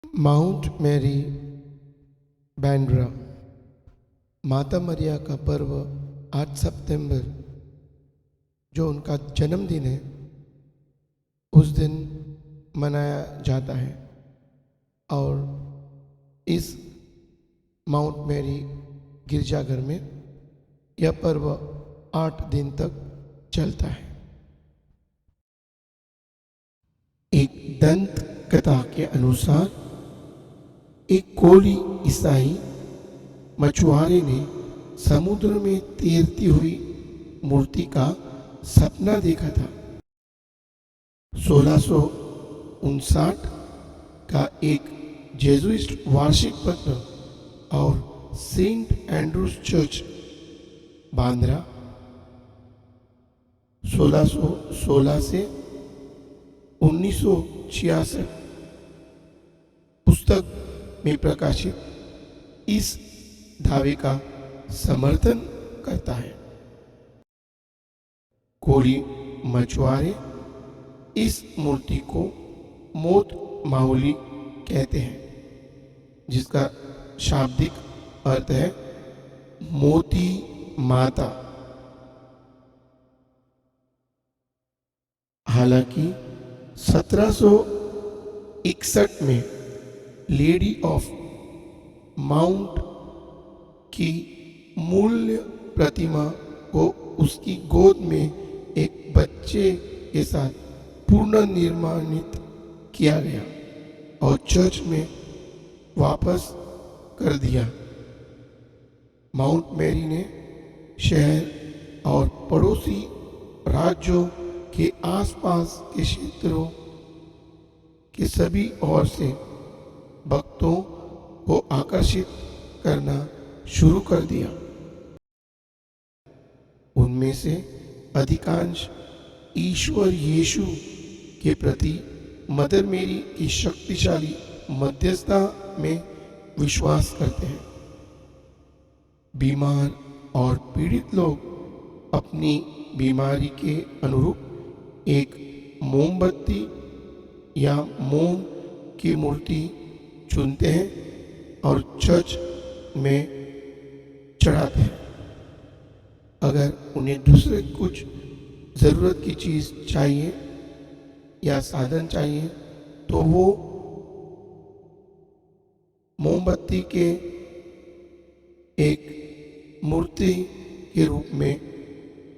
Mount Mary Bandra माता मरिया का पर्व 8 सितंबर जो उनका जन्मदिन है उस दिन मनाया जाता है। और इस माउंट मैरी गिरजाघर में यह पर्व 8 दिन तक चलता है। एक दंत कथा के अनुसार एक कोली ईसाई मछुआरे ने समुद्र में तैरती हुई मूर्ति का सपना देखा था। 1659 का एक जेजुइट वार्षिक पत्र और सेंट एंड्रूज चर्च बांद्रा 1616 से 1966 पुस्तक में प्रकाशित इस दावे का समर्थन करता है। कोली मछुआरे इस मूर्ति को मोत माहुली कहते हैं, जिसका शाब्दिक अर्थ है मोती माता। हालांकि 1761 में लेडी ऑफ माउंट की मूल्य प्रतिमा को उसकी गोद में एक बच्चे के साथ पुनर्निर्माणित किया गया और चर्च में वापस कर दिया। माउंट मैरी ने शहर और पड़ोसी राज्यों के आसपास के क्षेत्रों के सभी ओर से भक्तों को आकर्षित करना शुरू कर दिया। उनमें से अधिकांश ईश्वर यीशु के प्रति मदर मेरी की शक्तिशाली मध्यस्थता में विश्वास करते हैं। बीमार और पीड़ित लोग अपनी बीमारी के अनुरूप एक मोमबत्ती या मोम की मूर्ति चुनते हैं और चर्च में चढ़ाते हैं। अगर उन्हें दूसरे कुछ ज़रूरत की चीज़ चाहिए या साधन चाहिए तो वो मोमबत्ती के एक मूर्ति के रूप में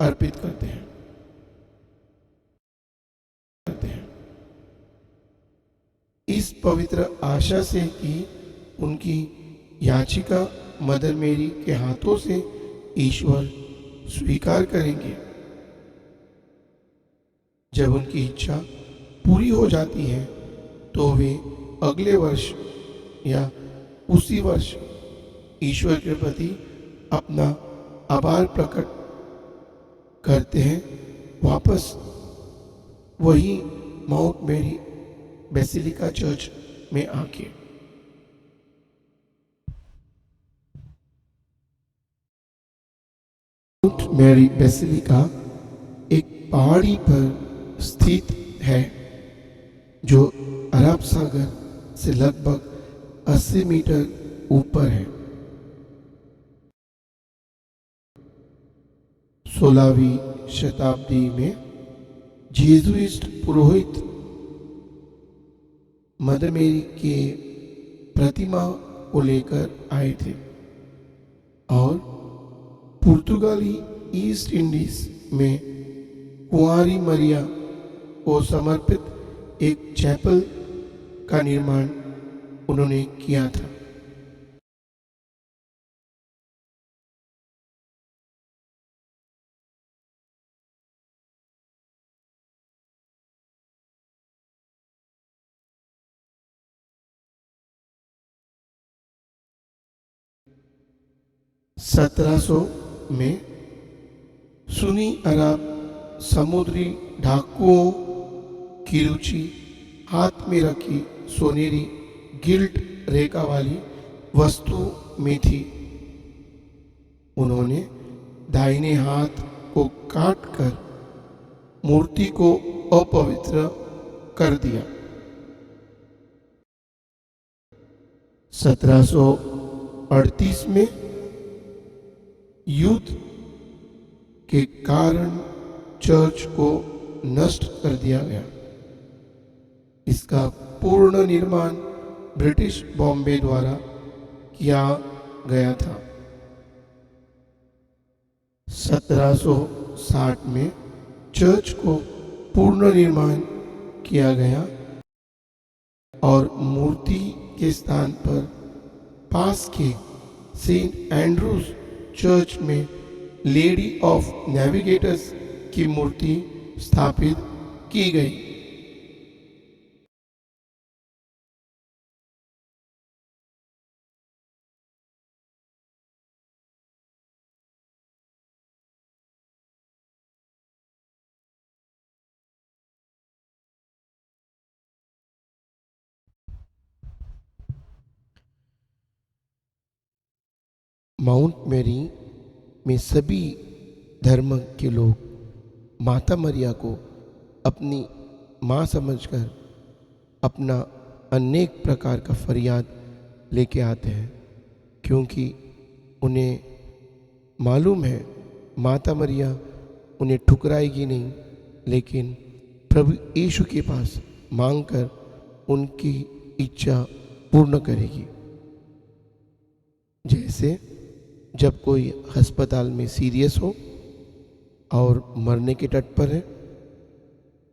अर्पित करते हैं। इस पवित्र आशा से कि उनकी याचिका मदर मेरी के हाथों से ईश्वर स्वीकार करेंगे। जब उनकी इच्छा पूरी हो जाती है तो वे अगले वर्ष या उसी वर्ष ईश्वर के प्रति अपना आभार प्रकट करते हैं, वापस वही माउंट मैरी बेसिलिका चर्च में आके। माउंट मैरी बेसिलिका एक पहाड़ी पर स्थित है जो अरब सागर से लगभग 80 मीटर ऊपर है। 16वीं शताब्दी में जेजुइट पुरोहित मदर मेरी के प्रतिमा को लेकर आए थे और पुर्तगाली ईस्ट इंडीज में कुंवारी मरिया को समर्पित एक चैपल का निर्माण उन्होंने किया था। सत्रह में सुन्नी अरब समुद्री डाकुओं की रुचि हाथ में रखी सोनेरी गिल्ट रेखा वाली वस्तु में थी। उन्होंने दाहिने हाथ को काटकर मूर्ति को अपवित्र कर दिया। 1738 में युद्ध के कारण चर्च को नष्ट कर दिया गया। इसका पूर्ण निर्माण ब्रिटिश बॉम्बे द्वारा किया गया था। 1760 में चर्च को पूर्ण निर्माण किया गया और मूर्ति के स्थान पर पास के सेंट एंड्रूज चर्च में लेडी ऑफ नेविगेटर्स की मूर्ति स्थापित की गई। माउंट मैरी में सभी धर्म के लोग माता मरिया को अपनी माँ समझकर अपना अनेक प्रकार का फरियाद लेके आते हैं, क्योंकि उन्हें मालूम है माता मरिया उन्हें ठुकराएगी नहीं, लेकिन प्रभु यीशु के पास मांगकर उनकी इच्छा पूर्ण करेगी। जैसे जब कोई अस्पताल में सीरियस हो और मरने के तट पर है,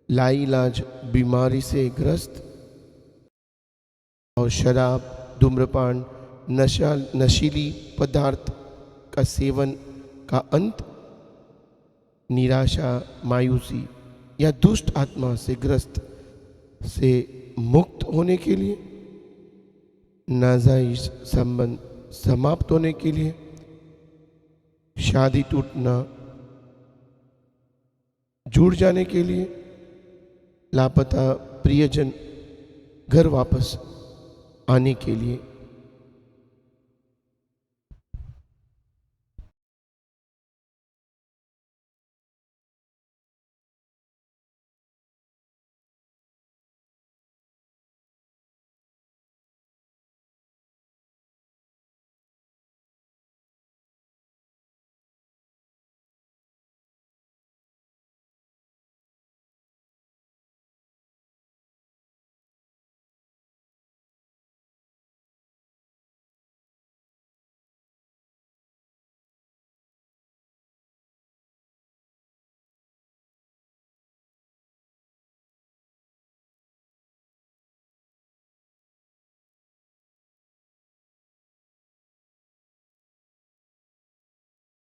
लाइलाज बीमारी से ग्रस्त और शराब, धूम्रपान, नशीली पदार्थ का सेवन का अंत, निराशा, मायूसी या दुष्ट आत्मा से ग्रस्त से मुक्त होने के लिए, नाजायज संबंध समाप्त होने के लिए, शादी टूटना, जुड़ जाने के लिए, लापता प्रियजन घर वापस आने के लिए,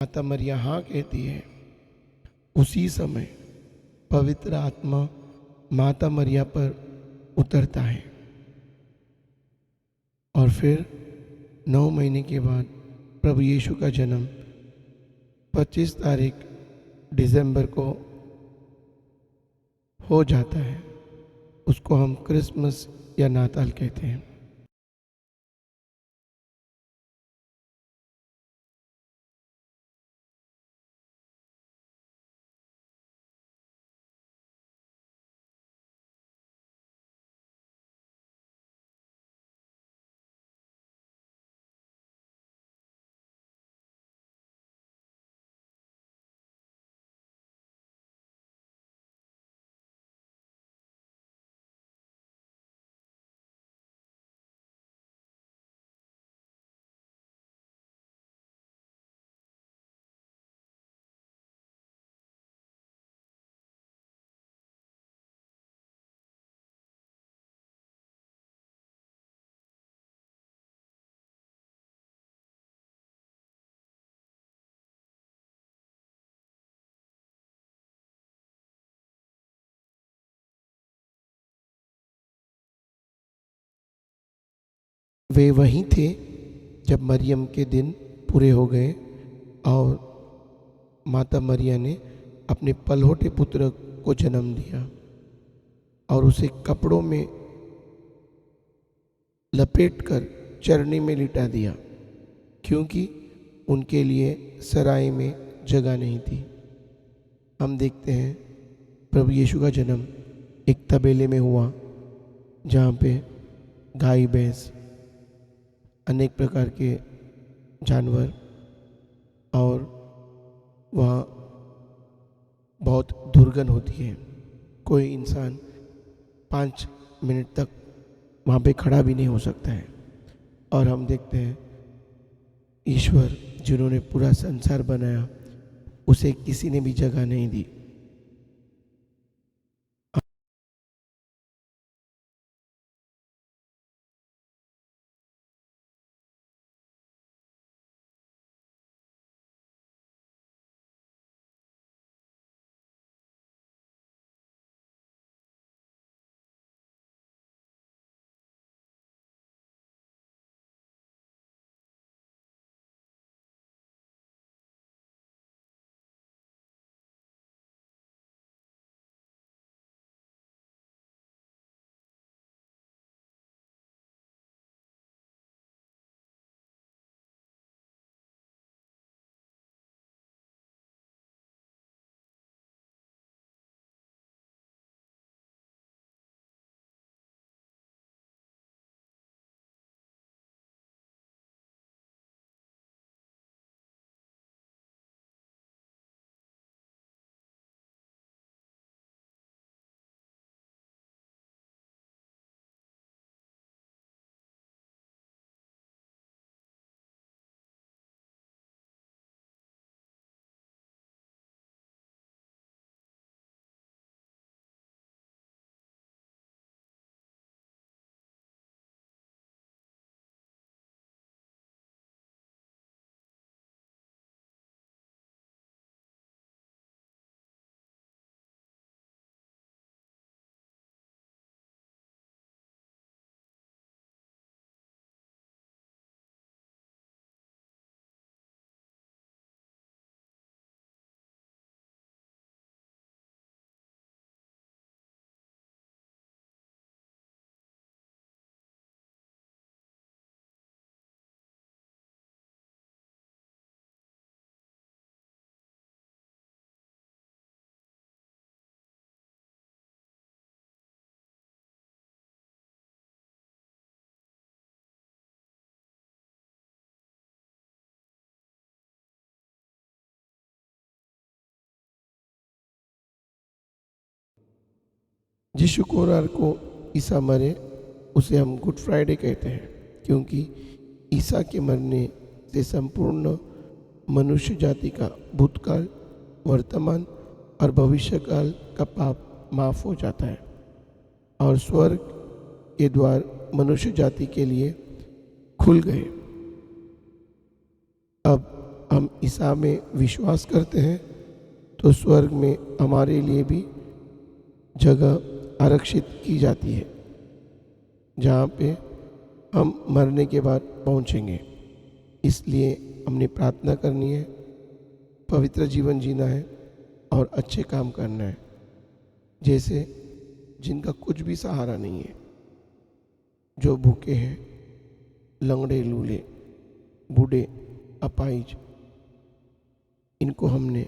माता मरिया हाँ कहती है। उसी समय पवित्र आत्मा माता मरिया पर उतरता है और फिर 9 महीने के बाद प्रभु यीशु का जन्म 25 तारीख दिसंबर को हो जाता है। उसको हम क्रिसमस या नाताल कहते हैं। वे वहीं थे जब मरियम के दिन पूरे हो गए और माता मरिया ने अपने पलहोटे पुत्र को जन्म दिया और उसे कपड़ों में लपेटकर चरनी में लिटा दिया, क्योंकि उनके लिए सराय में जगह नहीं थी। हम देखते हैं प्रभु यीशु का जन्म एक तबेले में हुआ, जहाँ पे गाय भैंस अनेक प्रकार के जानवर, और वहाँ बहुत दुर्गंध होती है। कोई इंसान 5 मिनट तक वहाँ पे खड़ा भी नहीं हो सकता है। और हम देखते हैं ईश्वर जिन्होंने पूरा संसार बनाया, उसे किसी ने भी जगह नहीं दी। जिस शुक्रवार को ईसा मरे उसे हम गुड फ्राइडे कहते हैं, क्योंकि ईसा के मरने से संपूर्ण मनुष्य जाति का भूतकाल, वर्तमान और भविष्यकाल का पाप माफ हो जाता है और स्वर्ग के द्वार मनुष्य जाति के लिए खुल गए। अब हम ईसा में विश्वास करते हैं तो स्वर्ग में हमारे लिए भी जगह आरक्षित की जाती है, जहाँ पे हम मरने के बाद पहुँचेंगे। इसलिए हमने प्रार्थना करनी है, पवित्र जीवन जीना है और अच्छे काम करना है, जैसे जिनका कुछ भी सहारा नहीं है, जो भूखे हैं, लंगड़े लूले, बूढ़े, अपाहिज, इनको हमने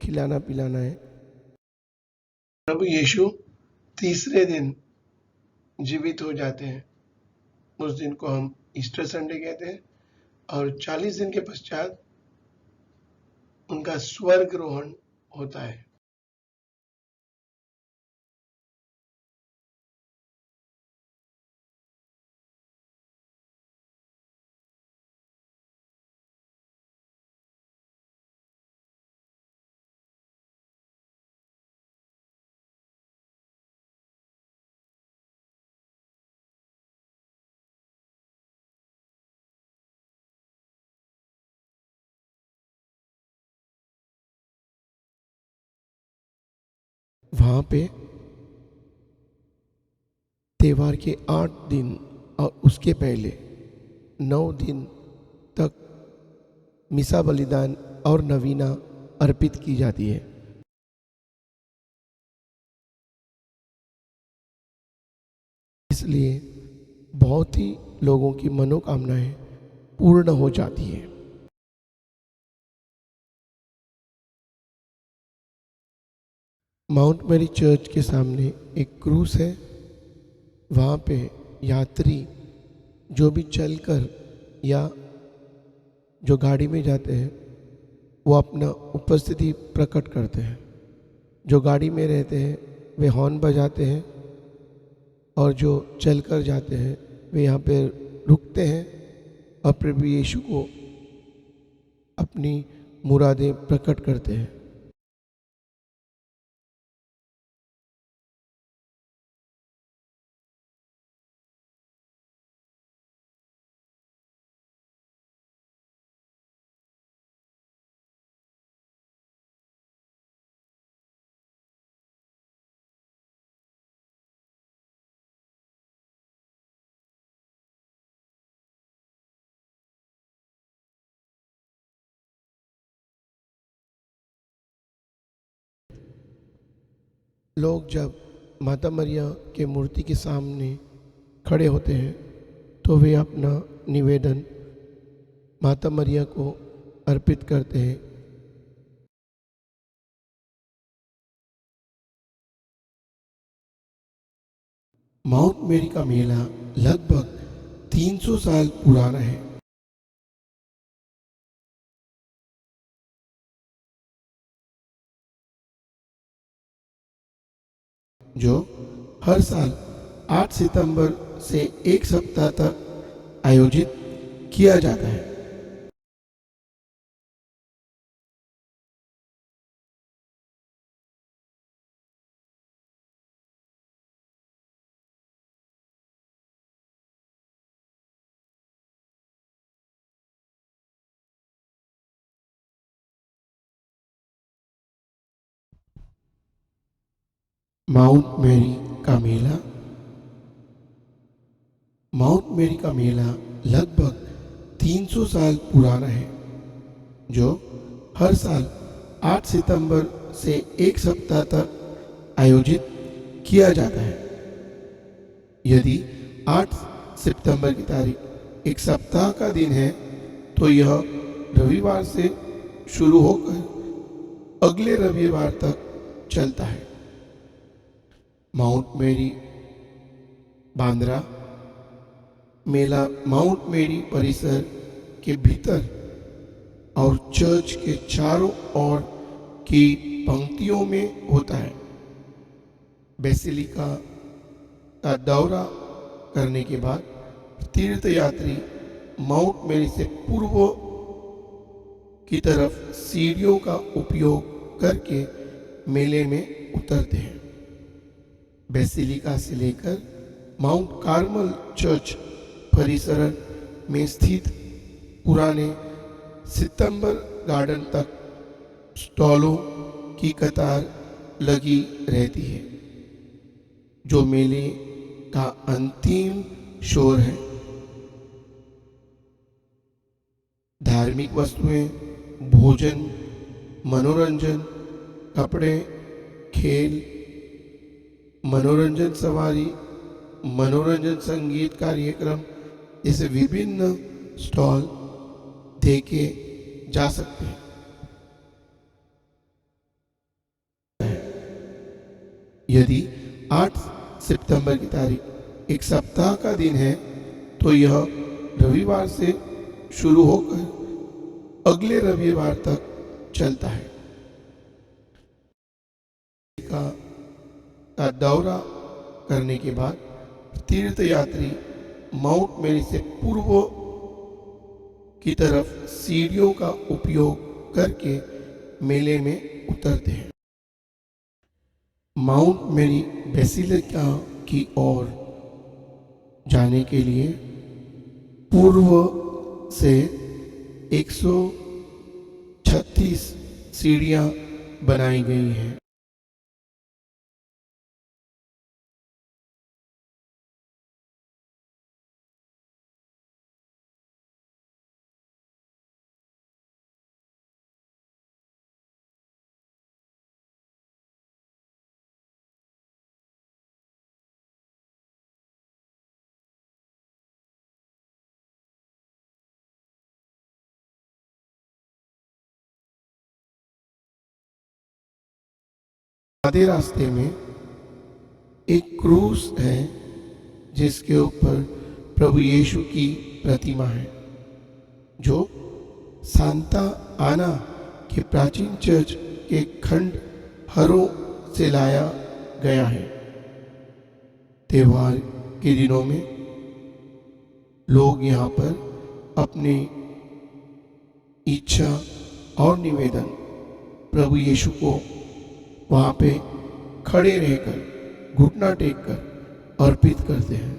खिलाना पिलाना है। प्रभु यीशु तीसरे दिन जीवित हो जाते हैं, उस दिन को हम ईस्टर संडे कहते हैं, और 40 दिन के पश्चात उनका स्वर्गरोहण होता है। वहाँ पे त्योहार के 8 दिन और उसके पहले 9 दिन तक मिसा बलिदान और नवीना अर्पित की जाती है। इसलिए बहुत ही लोगों की मनोकामनाएं पूर्ण हो जाती है। माउंट मैरी चर्च के सामने एक क्रूस है। वहाँ पे यात्री जो भी चलकर या जो गाड़ी में जाते हैं वो अपना उपस्थिति प्रकट करते हैं। जो गाड़ी में रहते हैं वे हॉर्न बजाते हैं और जो चलकर जाते हैं वे यहाँ पे रुकते हैं और प्रभु यीशु को अपनी मुरादें प्रकट करते हैं। लोग जब माता मरिया के मूर्ति के सामने खड़े होते हैं तो वे अपना निवेदन माता मरिया को अर्पित करते हैं। माउंट मेरी का मेला लगभग 300 साल पुराना है, जो हर साल 8 सितंबर से एक सप्ताह तक आयोजित किया जाता है। माउंट मेरी का मेला लगभग 300 साल पुराना है, जो हर साल 8 सितंबर से एक सप्ताह तक आयोजित किया जाता है। यदि 8 सितंबर की तारीख एक सप्ताह का दिन है तो यह रविवार से शुरू होकर अगले रविवार तक चलता है। माउंट मेरी बांद्रा मेला माउंट मेरी परिसर के भीतर और चर्च के चारों ओर की पंक्तियों में होता है। बेसिलिका का दौरा करने के बाद तीर्थयात्री माउंट मेरी से पूर्व की तरफ सीढ़ियों का उपयोग करके मेले में उतरते हैं। बेसिलिका से लेकर माउंट कार्मल चर्च परिसर में स्थित पुराने सितंबर गार्डन तक स्टॉलों की कतार लगी रहती है, जो मेले का अंतिम शोर है। धार्मिक वस्तुएं, भोजन, मनोरंजन, कपड़े, खेल, मनोरंजन सवारी, मनोरंजन संगीत कार्यक्रम, जैसे विभिन्न स्टॉल देखे जा सकते हैं। यदि 8 सितंबर की तारीख एक सप्ताह का दिन है तो यह रविवार से शुरू होकर अगले रविवार तक चलता है। का दौरा करने के बाद तीर्थयात्री माउंट मेरी से पूर्व की तरफ सीढ़ियों का उपयोग करके मेले में उतरते हैं। माउंट मेरी बेसिलिका की ओर जाने के लिए पूर्व से 136 सीढ़ियां बनाई गई हैं। आधे रास्ते में एक क्रूस है जिसके ऊपर प्रभु यीशु की प्रतिमा है। जो सांता आना के प्राचीन चर्च के खंडहरों से लाया गया है। त्योहार के दिनों में लोग यहाँ पर अपनी इच्छा और निवेदन प्रभु यीशु को वहाँ पे खड़े रहकर घुटना टेक कर अर्पित करते हैं।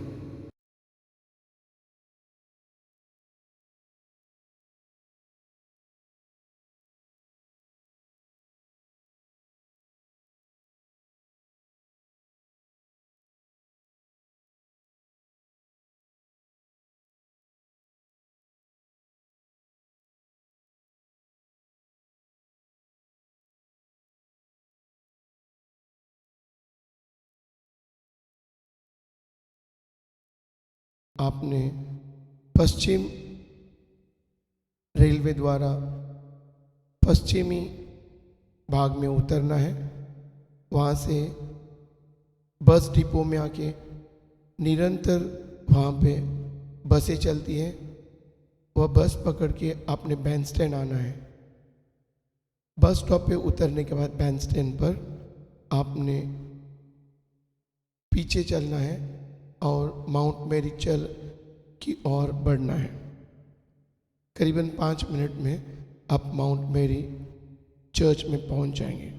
आपने पश्चिम रेलवे द्वारा पश्चिमी भाग में उतरना है। वहाँ से बस डिपो में आके निरंतर वहाँ पे बसें चलती हैं। वह बस पकड़ के आपने बैंड स्टैंड आना है। बस स्टॉप पे उतरने के बाद बैंड स्टैंड पर आपने पीछे चलना है और माउंट मैरी चर्च की ओर बढ़ना है। करीबन 5 मिनट में आप माउंट मैरी चर्च में पहुंच जाएंगे।